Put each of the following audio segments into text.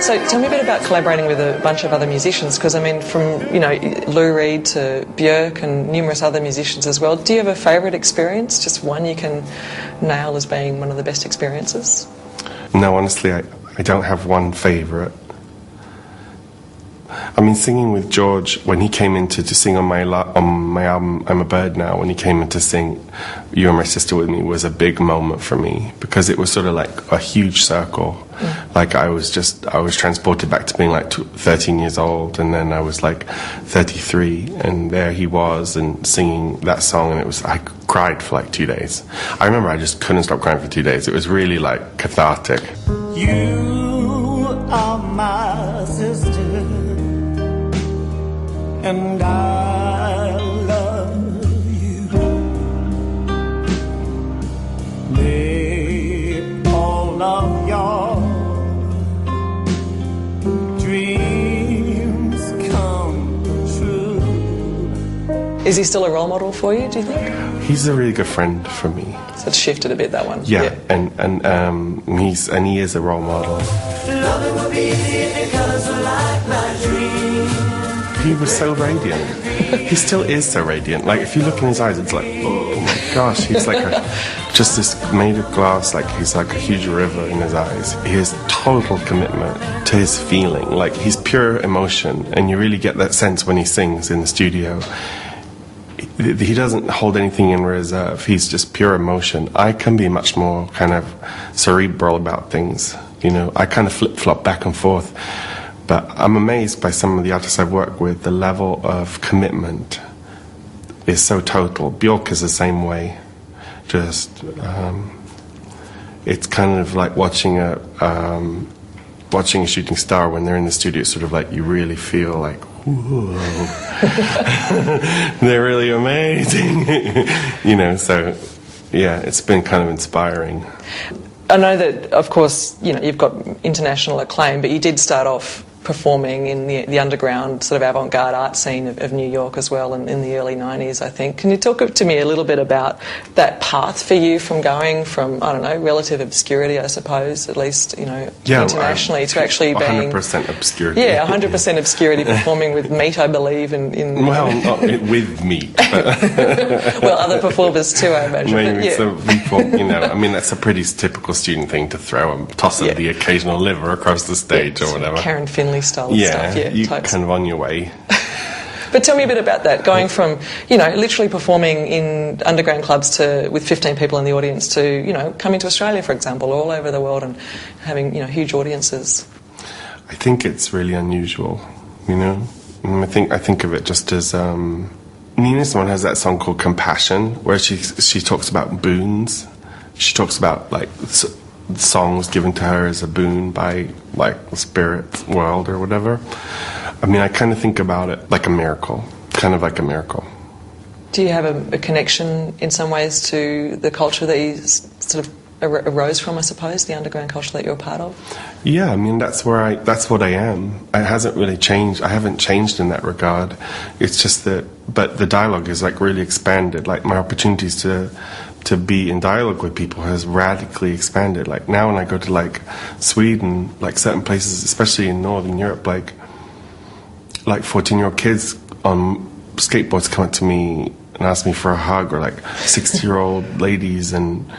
So tell me a bit about collaborating with a bunch of other musicians, because I mean, from Lou Reed to Björk and numerous other musicians as well. Do you have a favourite experience? Just one you can nail as being one of the best experiences? No, honestly, I don't have one favourite. I mean, singing with George, when he came in to sing on my album I'm a Bird Now, when he came in to sing You and My Sister with me, was a big moment for me, because it was sort of like a huge circle. Like I was transported back to being like 13 years old, and then I was like 33, and there he was and singing that song, and I cried for like 2 days. I remember I just couldn't stop crying for 2 days. It was really like cathartic. You are my sister, and I love you. May all of your dreams come true. Is he still a role model for you, do you think? He's a really good friend for me. So it's shifted a bit, that one. Yeah. And he is a role model. Loving would be easy because I like my dreams. He was so radiant. He still is so radiant. Like, if you look in his eyes, it's like, oh my gosh, he's like just this made of glass, like he's like a huge river in his eyes. He has total commitment to his feeling. Like, he's pure emotion, and you really get that sense when he sings in the studio. He doesn't hold anything in reserve. He's just pure emotion. I can be much more kind of cerebral about things. I kind of flip-flop back and forth. But I'm amazed by some of the artists I've worked with. The level of commitment is so total. Björk is the same way. Just, it's kind of like watching a shooting star when they're in the studio. It's sort of like you really feel like, whoa, they're really amazing. So yeah, it's been kind of inspiring. I know that, of course, you've got international acclaim, but you did start off performing in the underground sort of avant-garde art scene of New York as well in the early 90s, I think. Can you talk to me a little bit about that path for you from going from, I don't know, relative obscurity, I suppose, at least, internationally, to actually being... 100% obscurity. Yeah, 100% obscurity, performing with Meat, I believe, in Well, not with Meat. But well, other performers too, I imagine. Maybe some people, I mean, that's a pretty typical student thing to toss the occasional liver across the stage or whatever. Karen Finley style stuff. Yeah, you kind of on your way. But tell me a bit about that, going from, literally performing in underground clubs with 15 people in the audience to, coming to Australia, for example, or all over the world and having, huge audiences. I think it's really unusual, And I think of it just as, Nina Simone has that song called Compassion, where she talks about boons. She talks about, like, songs given to her as a boon by, like, the spirit world or whatever. I mean, I kind of think about it like a miracle, kind of like a miracle. Do you have a connection in some ways to the culture that you sort of arose from, I suppose, the underground culture that you're a part of? Yeah, I mean, that's what I am. It hasn't really changed. I haven't changed in that regard. It's just that, but the dialogue is, like, really expanded. Like, my opportunities to be in dialogue with people has radically expanded. Like, now when I go to, like, Sweden, like, certain places, especially in Northern Europe, like 14-year-old kids on skateboards come up to me and ask me for a hug, or like 60-year-old ladies, and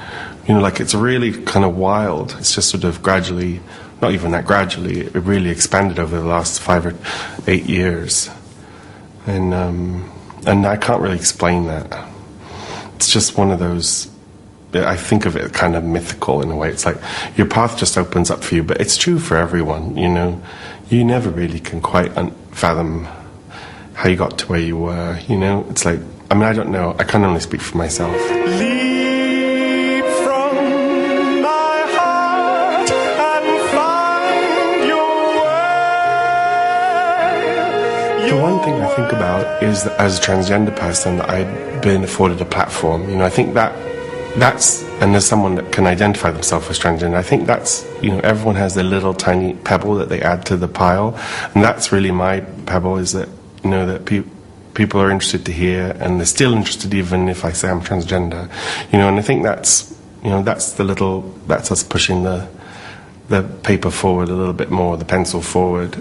like, it's really kind of wild. It's just sort of gradually, not even that gradually, it really expanded over the last 5 or 8 years, and I can't really explain that. It's just one of those, I think of it kind of mythical in a way. It's like your path just opens up for you, but it's true for everyone, You never really can quite fathom how you got to where you were, It's like, I mean, I don't know. I can only speak for myself. Leap from my heart and find your way. The one thing I think about is that as a transgender person, that I've been afforded a platform. I think that's, and as someone that can identify themselves as transgender, I think that's, everyone has their little tiny pebble that they add to the pile, and that's really my pebble, is that, that people are interested to hear, and they're still interested even if I say I'm transgender, and I think that's, that's us pushing the the paper forward a little bit more, the pencil forward.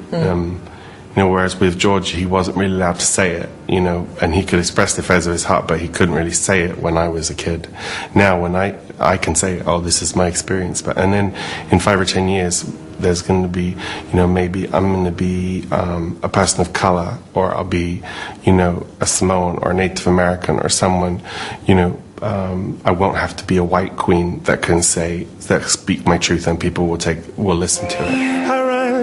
You know, whereas with George, he wasn't really allowed to say it, you know, and he could express the affairs of his heart, but he couldn't really say it when I was a kid. Now, when I can say, oh, this is my experience. And then in 5 or 10 years, there's going to be, you know, maybe I'm going to be a person of color, or I'll be, you know, a Samoan or Native American or someone, you know, I won't have to be a white queen that can speak my truth, and people will listen to it. I write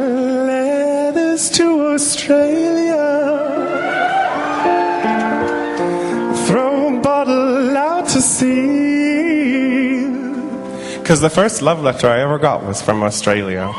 letters to Australia, throw a bottle out to sea, because the first love letter I ever got was from Australia.